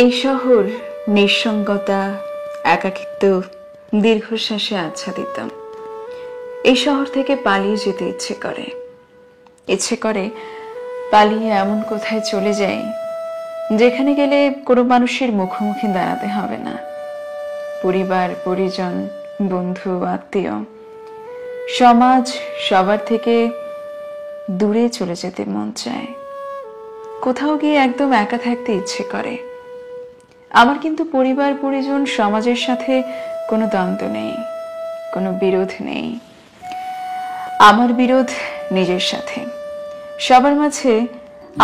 এই শহর নিঃসঙ্গতা, একাকিত্ব, দীর্ঘশ্বাসে আচ্ছাদিত। এই শহর থেকে পালিয়ে যেতে ইচ্ছে করে পালিয়ে এমন কোথায় চলে যাই যেখানে গেলে কোনো মানুষের মুখোমুখি দাঁড়াতে হবে না। পরিবার, পরিজন, বন্ধু, আত্মীয়, সমাজ, সবার থেকে দূরে চলে যেতে মন চায়। কোথাও গিয়ে একদম একা থাকতে ইচ্ছে করে। আমার কিন্তু পরিবার, পরিজন, সমাজের সাথে কোনো দ্বন্দ্ব নেই, কোনো বিরোধ নেই। আমার বিরোধ নিজের সাথে। সবার মাঝে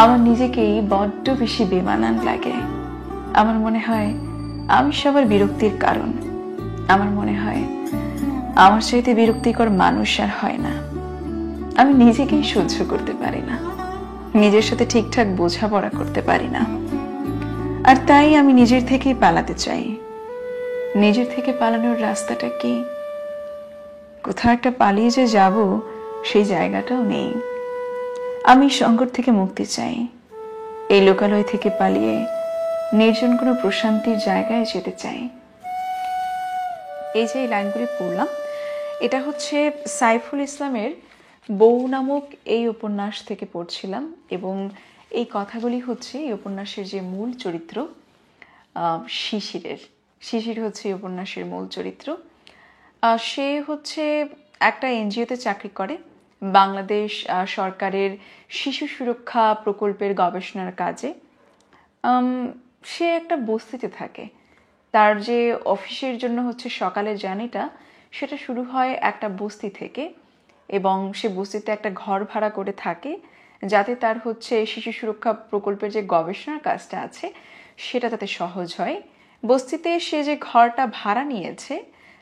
আমার নিজেকেই বড্ড বেশি বেমানান লাগে। আমার মনে হয় আমি সবার বিরক্তির কারণ। আমার মনে হয় আমার চাইতে বিরক্তিকর মানুষ আর হয় না। আমি নিজেকেই সহ্য করতে পারি না, নিজের সাথে ঠিকঠাক বোঝাপড়া করতে পারি না। আর তাই আমি নিজের থেকেই পালাতে চাই। নিজের থেকে পালানোর রাস্তাটা কি? কোথাও একটা পালিয়ে যে যাব সেই জায়গাটাও নেই। আমি সংকট থেকে মুক্তি চাই। এই লোকালয় থেকে পালিয়ে নির্জন কোনো প্রশান্তির জায়গায় যেতে চাই। এই যে এই লাইনগুলি পড়লাম, এটা হচ্ছে সাইফুল ইসলামের বউ নামক এই উপন্যাস থেকে পড়ছিলাম। এবং এই কথাগুলি হচ্ছে এই উপন্যাসের যে মূল চরিত্র শিশির হচ্ছে এই উপন্যাসের মূল চরিত্র। সে হচ্ছে একটা এনজিওতে চাকরি করে, বাংলাদেশ সরকারের শিশু সুরক্ষা প্রকল্পের গবেষণার কাজে। সে একটা বস্তিতে থাকে। তার যে অফিসের জন্য হচ্ছে সকালের জার্নিটা, সেটা শুরু হয় একটা বস্তি থেকে, এবং সে বস্তিতে একটা ঘর ভাড়া করে থাকে যাতে তার হচ্ছে শিশু সুরক্ষা প্রকল্পের যে গবেষণার কাজটা আছে সেটা তাতে সহজ হয়। বস্তিতে সে যে ঘরটা ভাড়া নিয়েছে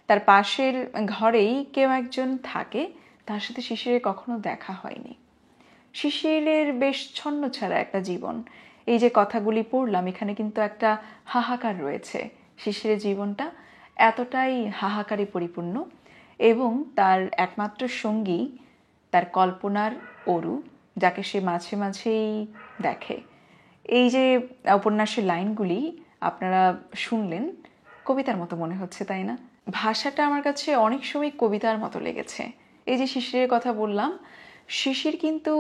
তার পাশের ঘরেই কেউ একজন থাকে, তার সাথে শিশিরের কখনো দেখা হয়নি। শিশিরের বেশ ছন্নছাড়া একটা জীবন। এই যে কথাগুলি পড়লাম, এখানে কিন্তু একটা হাহাকার রয়েছে। শিশিরের জীবনটা এতটাই হাহাকারে পরিপূর্ণ, এবং তার একমাত্র সঙ্গী তার কল্পনার অরু, যাকে সে মাঝে মাঝেই দেখে। এই যে উপন্যাসের লাইনগুলি আপনারা শুনলেন, কবিতার মতো মনে হচ্ছে, তাই না? ভাষাটা আমার কাছে অনেক সময় কবিতার মতো লেগেছে। এই যে শিশিরের কথা বললাম, শিশির কিন্তু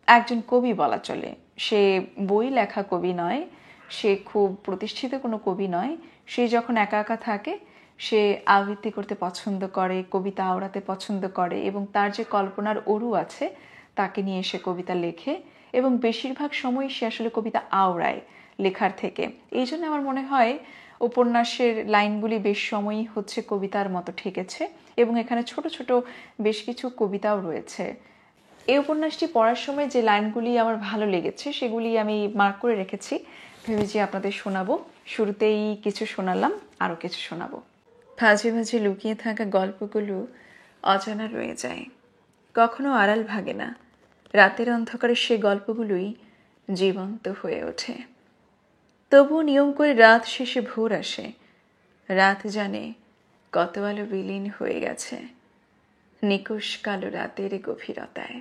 একজন কবি বলা চলে। সে বই লেখা কবি নয়, সে খুব প্রতিষ্ঠিত কোনো কবি নয়। সে যখন একা একা থাকে সে আবৃত্তি করতে পছন্দ করে, কবিতা আওড়াতে পছন্দ করে, এবং তার যে কল্পনার অরু আছে তাকে নিয়ে সে কবিতা লেখে, এবং বেশিরভাগ সময় সে আসলে কবিতা আওড়ায় লেখার থেকে। এই জন্য আমার মনে হয় উপন্যাসের লাইনগুলি বেশ সময়ই হচ্ছে কবিতার মতো ঠেকেছে, এবং এখানে ছোট ছোট বেশ কিছু কবিতাও রয়েছে। এই উপন্যাসটি পড়ার সময় যে লাইনগুলি আমার ভালো লেগেছে সেগুলি আমি মার্ক করে রেখেছি, ভেবেছি আপনাদের শোনাবো। শুরুতেই কিছু শোনালাম, আরও কিছু শোনাবো। ভাজে ভাজে লুকিয়ে থাকা গল্পগুলো অজানা রয়ে যায়, কখনো আড়াল ভাগে না। রাতের অন্ধকারে সে গল্পগুলোই জীবন্ত হয়ে ওঠে। তবুও নিয়ম করে রাত শেষে ভোর আসে। রাত জানে কত আলো বিলীন হয়ে গেছে নিকুশ কালো রাতের গভীরতায়।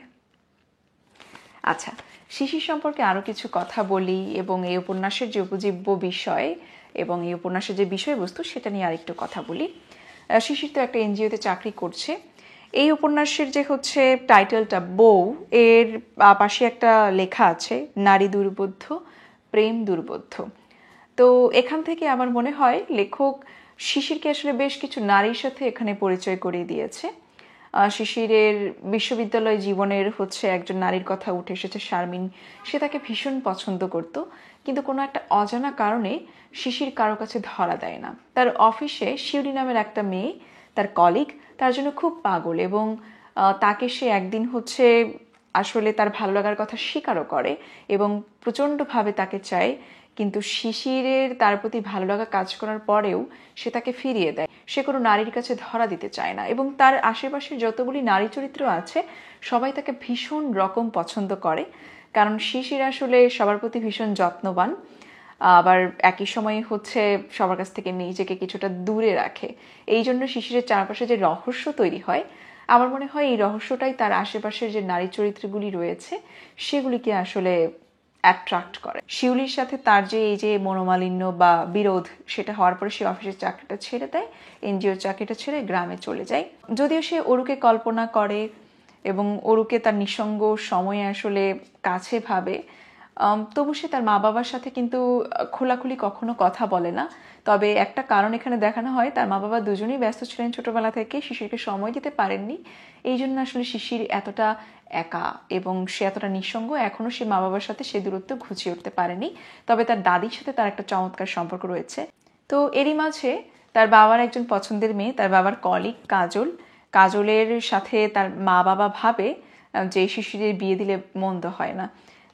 আচ্ছা, শিশির সম্পর্কে আরও কিছু কথা বলি, এবং এই উপন্যাসের যে উপজীব্য বিষয় এবং এই উপন্যাসের যে বিষয়বস্তু সেটা নিয়ে আরেকটু কথা বলি। শিশির তো একটা এনজিওতে চাকরি করছে। এই উপন্যাসের যে হচ্ছে টাইটেলটা বউ, এর পাশে একটা লেখা আছে নারী দুর্বোধ্য, প্রেম দুর্বোধ্য। তো এখান থেকে আমার মনে হয় লেখক শিশিরকে আসলে বেশ কিছু নারীর সাথে এখানে পরিচয় করিয়ে দিয়েছে। শিশিরের বিশ্ববিদ্যালয় জীবনের হচ্ছে একজন নারীর কথা উঠে এসেছে, শারমিন। সে তাকে ভীষণ পছন্দ করত, কিন্তু কোনো একটা অজানা কারণে শিশির কারো কাছে ধরা দেয় না। তার অফিসে শিউলি নামের একটা মেয়ে, তার কলিগ, তার জন্য খুব পাগল, এবং তাকে সে একদিন হচ্ছে আসলে তার ভালো লাগার কথা স্বীকারও করে এবং প্রচণ্ডভাবে তাকে চায়। কিন্তু শিশিরের তার প্রতি ভালো লাগা কাজ করার পরেও সে তাকে ফিরিয়ে দেয়। সে কোনো নারীর কাছে ধরা দিতে চায় না, এবং তার আশেপাশের যতগুলি নারী চরিত্র আছে সবাই তাকে ভীষণ রকম পছন্দ করে, কারণ শিশির আসলে সবার প্রতি ভীষণ যত্নবান, আবার একই সময়ে হচ্ছে সবার কাছ থেকে নিজেকে কিছুটা দূরে রাখে। এই জন্য শিশিরের চারপাশে যে রহস্য তৈরি হয়, আমার মনে হয় এই রহস্যটাই তার আশেপাশের যে নারী চরিত্রগুলি রয়েছে সেগুলিকে আসলে অ্যাট্রাক্ট করে। শিউলির সাথে তার যে এই যে মনোমালিন্য বা বিরোধ, সেটা হওয়ার পরে সে অফিসের চাকরিটা ছেড়ে দেয়, এনজিওর চাকরিটা ছেড়ে গ্রামে চলে যায়। যদিও সে অরুকে কল্পনা করে এবং অরুকে তার নিঃসঙ্গ সময়ে আসলে কাছে ভাবে, তবু সে তার মা বাবার সাথে কিন্তু খোলাখুলি কখনো কথা বলে না। তবে একটা কারণ এখানে দেখানো হয়, তার মা বাবা দুজনেই ব্যস্ত ছিলেন ছোটবেলা থেকে, শিশিরকে সময় দিতে পারেননি। এই জন্য আসলে শিশির এতটা একা এবং সে এতটা নিঃসঙ্গ, এখনো সে মা বাবার সাথে সে দূরত্ব ঘুচিয়ে উঠতে পারেনি। তবে তার দাদির সাথে তার একটা চমৎকার সম্পর্ক রয়েছে। তো এরই মাঝে তার বাবার একজন পছন্দের মেয়ে, তার বাবার কলিগ কাজল, কাজলের সাথে তার মা বাবা ভাবে যে শিশিরের বিয়ে দিলে মন্দ হয় না।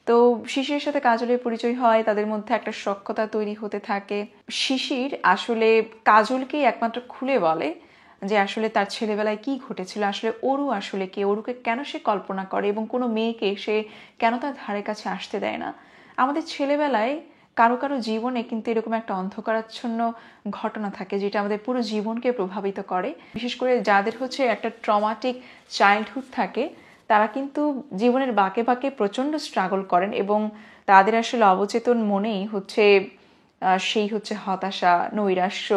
তো শিশিরের সাথে কাজলের পরিচয় হয়, তাদের মধ্যে একটা সখ্যতা তৈরি হতে থাকে। শিশির আসলে কাজলকেই একমাত্র খুলে বলে যে আসলে তার ছেলেবেলায় কি ঘটেছিল, আসলে অরু আসলে কে, অরুকে কেন সে কল্পনা করে এবং কোনো মেয়েকে সে কেন তার ধারে কাছে আসতে দেয় না। আমাদের ছেলেবেলায় কারো কারো জীবনে কিন্তু এরকম একটা অন্ধকারাচ্ছন্ন ঘটনা থাকে যেটা আমাদের পুরো জীবনকে প্রভাবিত করে। বিশেষ করে যাদের হচ্ছে একটা ট্রমাটিক চাইল্ডহুড থাকে, তারা কিন্তু জীবনের বাঁকে বাঁকে প্রচণ্ড স্ট্রাগল করেন এবং তাদের আসলে অবচেতন মনেই হচ্ছে সেই হচ্ছে হতাশা, নৈরাশ্য,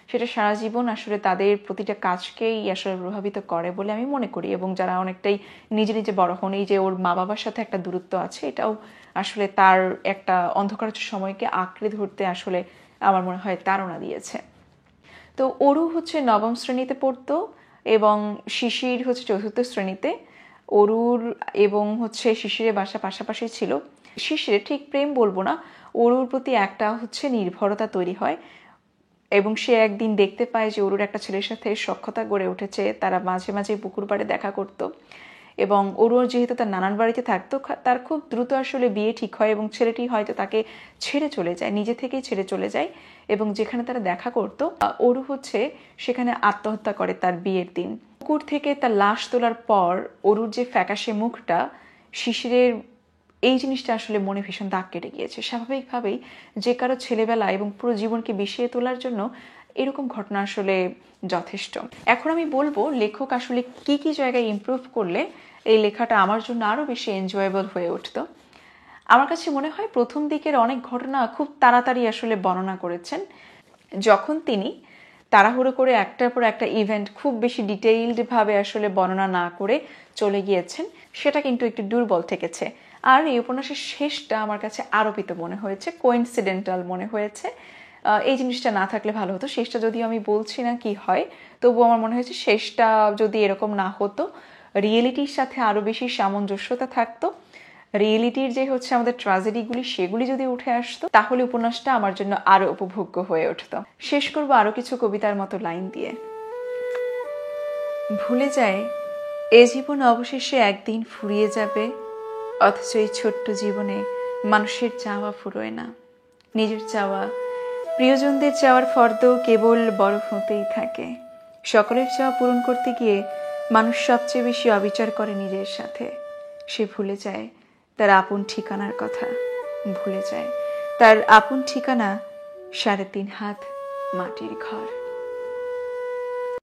সেটা সারা জীবন আসলে তাদের প্রতিটা কাজকেই আসলে প্রভাবিত করে বলে আমি মনে করি। এবং যারা অনেকটাই নিজে নিজে বড় হন, এই যে ওর মা বাবার সাথে একটা দূরত্ব আছে, এটাও আসলে তার একটা অন্ধকার সময়কে আঁকড়ে ধরতে আসলে আমার মনে হয় তাড়না দিয়েছে। তো অরু হচ্ছে নবম শ্রেণীতে পড়তো এবং শিশির হচ্ছে চতুর্থ শ্রেণীতে। অরুর এবং হচ্ছে শিশিরের বাসা পাশাপাশি ছিল। শিশিরের ঠিক প্রেম বলবো না, অরুর প্রতি একটা হচ্ছে নির্ভরতা তৈরি হয় এবং সে একদিন দেখতে পায় যে অরুর একটা ছেলের সাথে সখ্যতা গড়ে উঠেছে। তারা মাঝে মাঝে পুকুর পাড়ে দেখা করত এবং অরুর যেহেতু তার নানান বাড়িতে থাকতো, তার খুব দ্রুত আসলে বিয়ে ঠিক হয় এবং ছেলেটি হয়তো তাকে ছেড়ে চলে যায়, নিজে থেকেই ছেড়ে চলে যায়। এবং যেখানে তারা দেখা করত, অরু হচ্ছে সেখানে আত্মহত্যা করে তার বিয়ের দিন। পুকুর থেকে তার লাশ তোলার পর অরুর যে ফ্যাকাশে মুখটা, শিশিরের এই জিনিসটা আসলে মনে ভীষণ দাগ কেটে গিয়েছে। স্বাভাবিকভাবেই যে কারো ছেলেবেলা এবং পুরো জীবনকে বিষিয়ে তোলার জন্য এরকম ঘটনা আসলে যথেষ্ট। এখন আমি বলবো লেখক আসলে কি কি জায়গায় ইমপ্রুভ করলে এই লেখাটা আমার জন্য আরও বেশি এনজয়েবল হয়ে উঠত। আমার কাছে মনে হয় প্রথম দিকের অনেক ঘটনা খুব তাড়াতাড়ি আসলে বর্ণনা করেছেন। যখন তিনি তাড়াহুড়ো করে একটার পর একটা ইভেন্ট খুব বেশি ডিটেইলডভাবে আসলে বর্ণনা না করে চলে গিয়েছেন, সেটা কিন্তু একটু দুর্বল ঠেকেছে। আর এই উপন্যাসের শেষটা আমার কাছে আরোপিত মনে হয়েছে, কোইন্সিডেন্টাল মনে হয়েছে। এই জিনিসটা না থাকলে ভালো হতো। শেষটা যদিও আমি বলছি না কি হয়, তবুও আমার মনে হয়েছে শেষটা যদি এরকম না হতো, রিয়েলিটির সাথে আরও বেশি সামঞ্জস্যতা থাকতো, রিয়েলিটির যে হচ্ছে আমাদের ট্র্যাজেডিগুলি সেগুলি যদি উঠে আসতো, তাহলে উপন্যাসটা আমার জন্য আরো উপভোগ্য হয়ে উঠতো। শেষ করবো আরো কিছু কবিতার মতো লাইন দিয়ে। ভুলে যায় এ জীবন অবশেষে একদিন ফুরিয়ে যাবে, অথচ এই ছোট্ট জীবনে মানুষের চাওয়া ফুরোয় না। নিজের চাওয়া, প্রিয়জনদের চাওয়ার ফর্দ কেবল বড় হতেই থাকে। সকলের চাওয়া পূরণ করতে গিয়ে মানুষ সবচেয়ে বেশি অবিচার করে নিজের সাথে। সে ভুলে যায় তার আপন ঠিকানার কথা, ভুলে যায় তার আপন ঠিকানা 3.5 হাত মাটির ঘর।